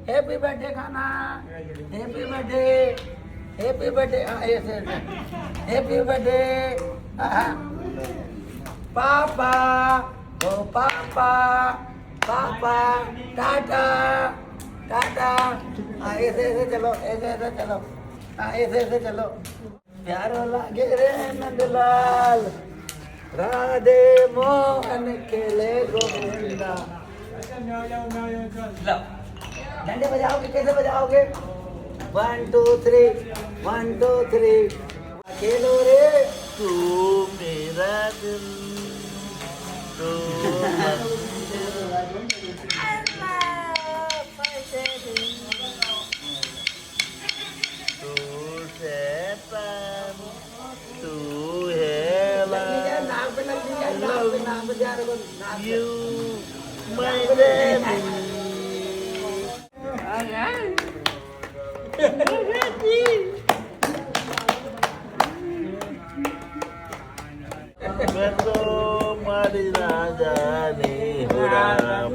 Happy birthday खाना, happy birthday, happy birthday. ऐसे happy birthday पापा, ओ पापा, पापा, टाटा टाटा। ऐसे ऐसे चलो, ऐसे ऐसे चलो, ऐसे ऐसे चलो। प्यारो लागे रे नंदलाल, राधे मोहन खेले गोविंदा। डंडे बजाओगे, कैसे बजाओगे? 1 2 3, 1 2 3। खेलो रे तू मेरा दिल, तू तू से प्रेम, तू है नाक पे लग जाए, नाक पे नाक पे जा रहे हो, नाक पे। You my baby. मैं तो मारी ना जाने हो राम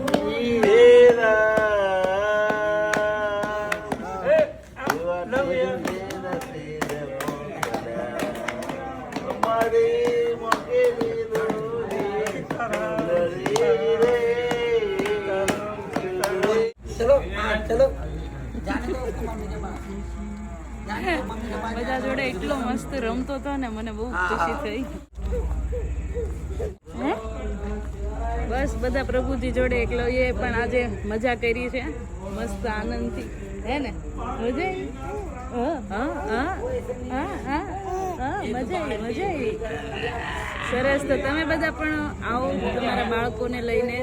मेरा। हमारी मौके चलो हाँ चलो जाने दो उसको मम्मी के पास, जाने दो मम्मी के पास। બધા જોડે એટલો મસ્ત રમતો હતો ને, મને બહુ ખુશી થઈ. હે? બસ બધા પ્રભુજી જોડે એકલો એ પણ આજે મજા કરી છે મસ્ત આનંદથી, હે ને? મજા આવી? હા હા હા હા હા મજા આવી, મજા આવી. સરસ. તો તમે બધા પણ આવો તમારા બાળકોને લઈને.